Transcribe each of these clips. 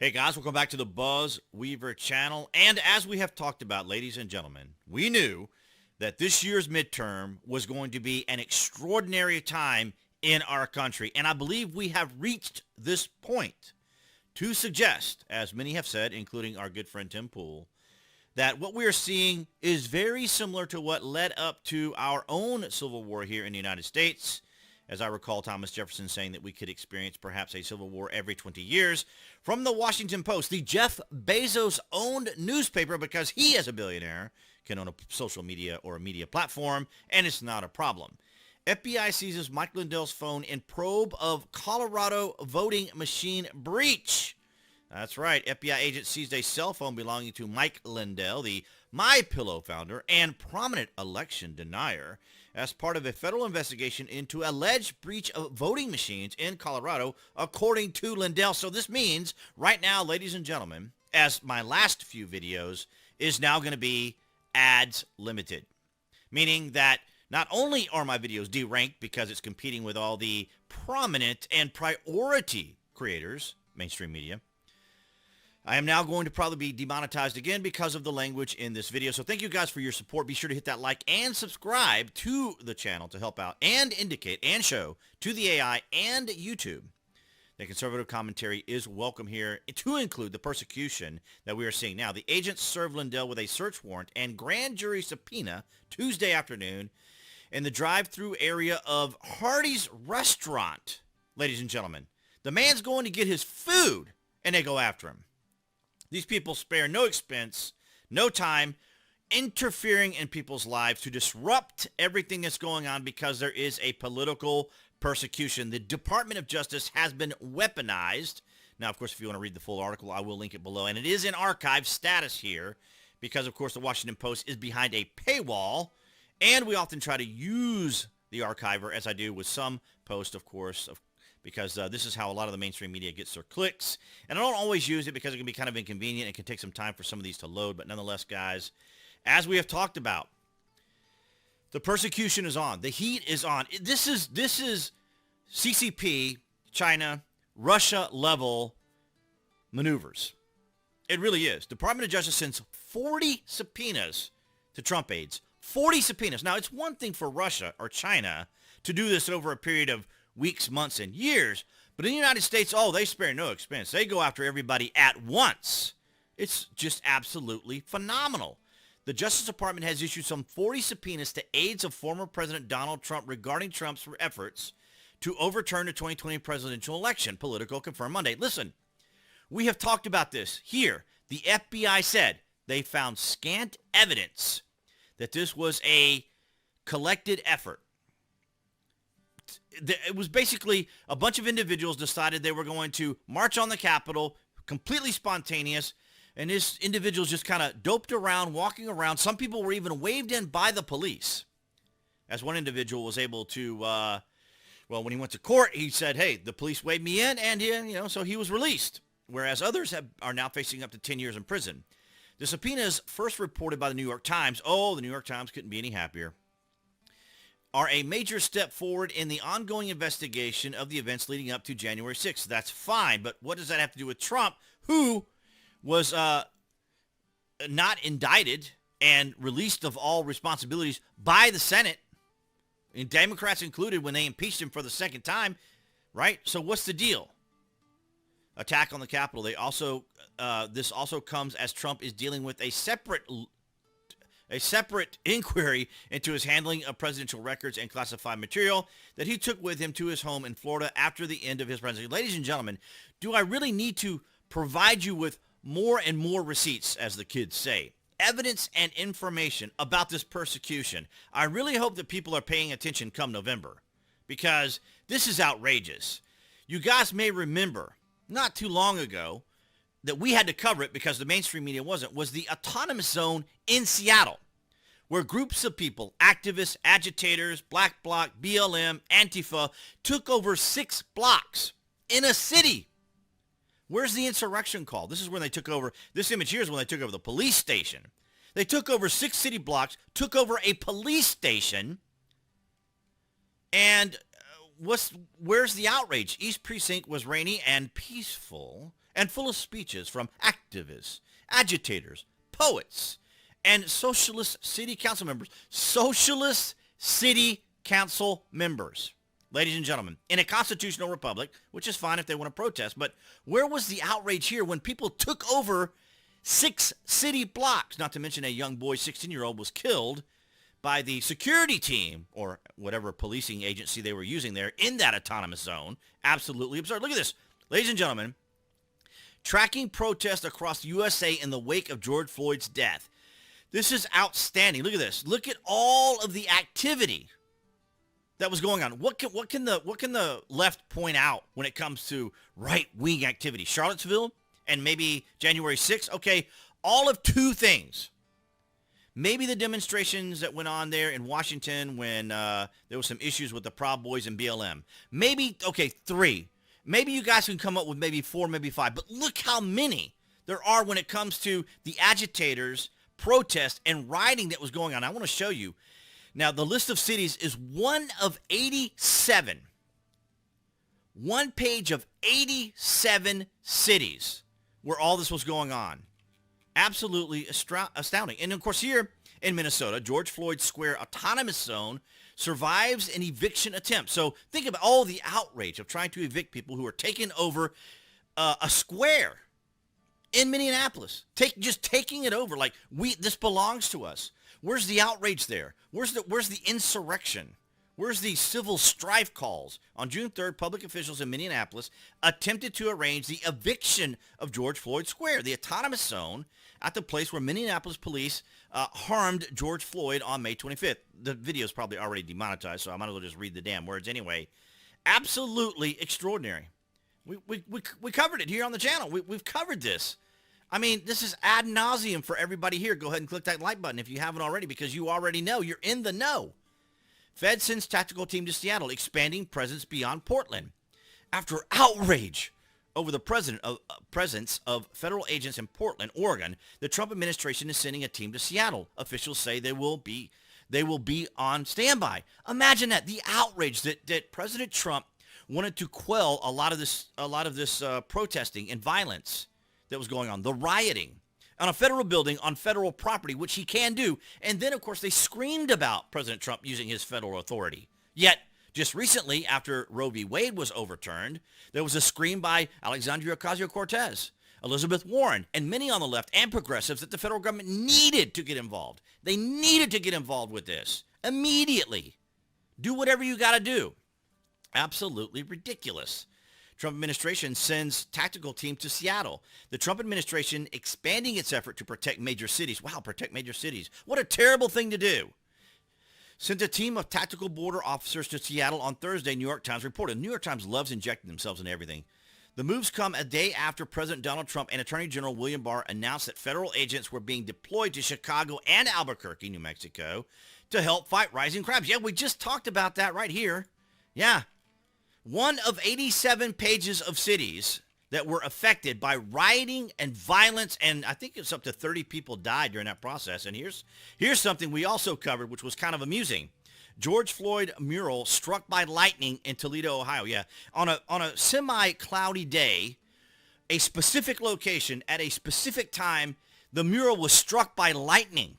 Hey guys, welcome back to the BuzWeaver channel. And as we have talked about, ladies and gentlemen, we knew that this year's midterm was going to be an extraordinary time in our country. And I believe we have reached this point to suggest, as many have said, including our good friend Tim Pool, that what we are seeing is very similar to what led up to our own Civil War here in the United States. As I recall Thomas Jefferson saying that we could experience perhaps a civil war every 20 years. From the Washington Post, the Jeff Bezos-owned newspaper, because he, as a billionaire, can own a social media or a media platform, and it's not a problem. FBI seizes Mike Lindell's phone in probe of Colorado voting machine breach. That's right. FBI agents seized a cell phone belonging to Mike Lindell, the MyPillow founder and prominent election denier, as part of a federal investigation into alleged breach of voting machines in Colorado, according to Lindell. So this means right now, ladies and gentlemen, as my last few videos, is now going to be ads limited, meaning that not only are my videos deranked because it's competing with all the prominent and priority creators, mainstream media, I am now going to probably be demonetized again because of the language in this video. So thank you guys for your support. Be sure to hit that like and subscribe to the channel to help out and indicate and show to the AI and YouTube that conservative commentary is welcome here, to include the persecution that we are seeing now. The agents served Lindell with a search warrant and grand jury subpoena Tuesday afternoon in the drive-through area of Hardee's restaurant. Ladies and gentlemen, the man's going to get his food and they go after him. These people spare no expense, no time, interfering in people's lives to disrupt everything that's going on because there is a political persecution. The Department of Justice has been weaponized. Now, of course, if you want to read the full article, I will link it below. And it is in archive status here because, of course, the Washington Post is behind a paywall. And we often try to use the archiver, as I do with some posts, of course, because this is how a lot of the mainstream media gets their clicks. And I don't always use it because it can be kind of inconvenient. It can take some time for some of these to load. But nonetheless, guys, as we have talked about, the persecution is on. The heat is on. This is CCP, China, Russia level maneuvers. It really is. Department of Justice sends 40 subpoenas to Trump aides. 40 subpoenas. Now, it's one thing for Russia or China to do this over a period of weeks, months, and years. But in the United States, they spare no expense. They go after everybody at once. It's just absolutely phenomenal. The Justice Department has issued some 40 subpoenas to aides of former President Donald Trump regarding Trump's efforts to overturn the 2020 presidential election. Politico confirmed Monday. Listen, we have talked about this here. The FBI said they found scant evidence that this was a collected effort. It was basically a bunch of individuals decided they were going to march on the Capitol, completely spontaneous, and these individuals just kind of doped around, walking around. Some people were even waved in by the police. As one individual was able to, when he went to court, he said, hey, the police waved me in, and so he was released, whereas others are now facing up to 10 years in prison. The subpoenas, first reported by the New York Times, the New York Times couldn't be any happier, are a major step forward in the ongoing investigation of the events leading up to January 6th. That's fine, but what does that have to do with Trump, who was not indicted and released of all responsibilities by the Senate, and Democrats included, when they impeached him for the second time, right? So what's the deal? Attack on the Capitol. This also comes as Trump is dealing with a separate inquiry into his handling of presidential records and classified material that he took with him to his home in Florida after the end of his presidency. Ladies and gentlemen, do I really need to provide you with more and more receipts, as the kids say, evidence and information about this persecution? I really hope that people are paying attention come November, because this is outrageous. You guys may remember not too long ago that we had to cover it because the mainstream media wasn't, was the autonomous zone in Seattle, where groups of people, activists, agitators, Black Bloc, BLM, Antifa, took over 6 blocks in a city. Where's the insurrection call? This is when they took over, this image here is when they took over the police station. They took over 6 city blocks, took over a police station, and where's the outrage? East Precinct was rainy and peaceful and full of speeches from activists, agitators, poets, and socialist city council members. Socialist city council members. Ladies and gentlemen, in a constitutional republic, which is fine if they want to protest, but where was the outrage here when people took over 6 city blocks? Not to mention a young boy, 16-year-old, was killed by the security team or whatever policing agency they were using there in that autonomous zone. Absolutely absurd. Look at this. Ladies and gentlemen, tracking protests across the USA in the wake of George Floyd's death. This is outstanding. Look at this. Look at all of the activity that was going on. What can the left point out when it comes to right-wing activity? Charlottesville and maybe January 6th? Okay, all of 2 things. Maybe the demonstrations that went on there in Washington when there were some issues with the Proud Boys and BLM. Maybe, okay, 3. Maybe you guys can come up with maybe 4, maybe 5. But look how many there are when it comes to the agitators, protest, and rioting that was going on. I want to show you. Now, the list of cities is one of 87. One page of 87 cities where all this was going on. Absolutely astounding. And, of course, here in Minnesota, George Floyd Square Autonomous Zone survives an eviction attempt. So think about all the outrage of trying to evict people who are taking over a square in Minneapolis. Just taking it over like this belongs to us. Where's the outrage there? Where's the insurrection? Where's the civil strife calls? On June 3rd, public officials in Minneapolis attempted to arrange the eviction of George Floyd Square, the autonomous zone, at the place where Minneapolis police harmed George Floyd on May 25th. The video is probably already demonetized, so I might as well just read the damn words anyway. Absolutely extraordinary. We covered it here on the channel. We've covered this. I mean, this is ad nauseum for everybody here. Go ahead and click that like button if you haven't already, because you already know. You're in the know. Fed sends tactical team to Seattle, expanding presence beyond Portland. After outrage over the presence of federal agents in Portland, Oregon, the Trump administration is sending a team to Seattle. Officials say they will be on standby. Imagine that, the outrage that President Trump wanted to quell a lot of this protesting and violence that was going on, the rioting on a federal building on federal property, which he can do. And then, of course, they screamed about President Trump using his federal authority. Yet, just recently, after Roe v. Wade was overturned, there was a scream by Alexandria Ocasio-Cortez, Elizabeth Warren, and many on the left and progressives that the federal government needed to get involved. They needed to get involved with this immediately. Do whatever you got to do. Absolutely ridiculous. Trump administration sends tactical team to Seattle. The Trump administration expanding its effort to protect major cities. Wow, protect major cities. What a terrible thing to do. Sent a team of tactical border officers to Seattle on Thursday, New York Times reported. New York Times loves injecting themselves into everything. The moves come a day after President Donald Trump and Attorney General William Barr announced that federal agents were being deployed to Chicago and Albuquerque, New Mexico, to help fight rising crimes. Yeah, we just talked about that right here. Yeah. One of 87 pages of cities that were affected by rioting and violence, and I think it's up to 30 people died during that process. And here's something we also covered, which was kind of amusing. George Floyd mural struck by lightning in Toledo, Ohio. Yeah, on a semi-cloudy day, a specific location at a specific time, the mural was struck by lightning.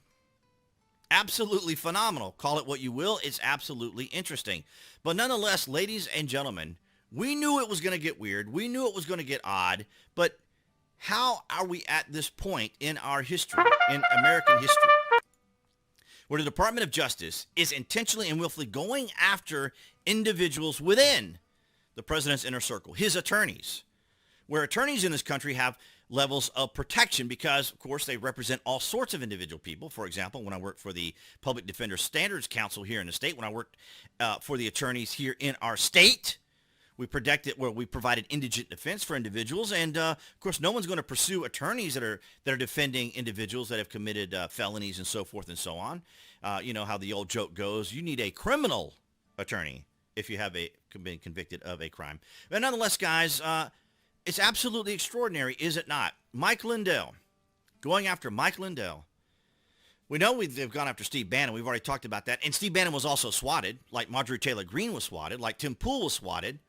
Absolutely phenomenal. Call it what you will. It's absolutely interesting. But nonetheless, ladies and gentlemen, we knew it was going to get weird. We knew it was going to get odd. But how are we at this point in our history, in American history, where the Department of Justice is intentionally and willfully going after individuals within the president's inner circle, his attorneys, where attorneys in this country have levels of protection because, of course, they represent all sorts of individual people. For example, when I worked for the Public Defender Standards Council here in the state, when I worked for the attorneys here in our state, we provided indigent defense for individuals. And, of course, no one's going to pursue attorneys that are defending individuals that have committed felonies and so forth and so on. You know how the old joke goes, you need a criminal attorney if you have been convicted of a crime. But nonetheless, guys, it's absolutely extraordinary, is it not? Mike Lindell, going after Mike Lindell. We know they've gone after Steve Bannon. We've already talked about that. And Steve Bannon was also swatted, like Marjorie Taylor Greene was swatted, like Tim Pool was swatted,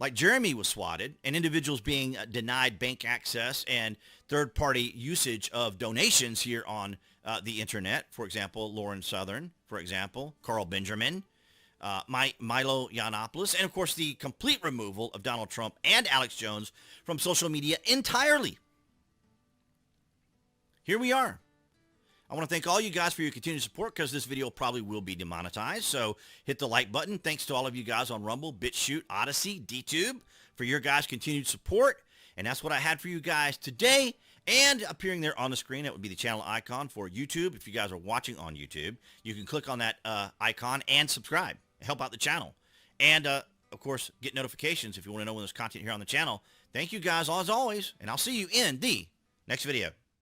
like Jeremy was swatted, and individuals being denied bank access and third-party usage of donations here on the internet. For example, Lauren Southern, for example, Carl Benjamin, Milo Yiannopoulos, and of course the complete removal of Donald Trump and Alex Jones from social media entirely. Here we are. I want to thank all you guys for your continued support because this video probably will be demonetized. So hit the like button. Thanks to all of you guys on Rumble, BitChute, Odyssey, DTube for your guys' continued support. And that's what I had for you guys today. And appearing there on the screen, that would be the channel icon for YouTube. If you guys are watching on YouTube, you can click on that icon and subscribe. Help out the channel. And, of course, get notifications if you want to know when there's content here on the channel. Thank you guys as always, and I'll see you in the next video.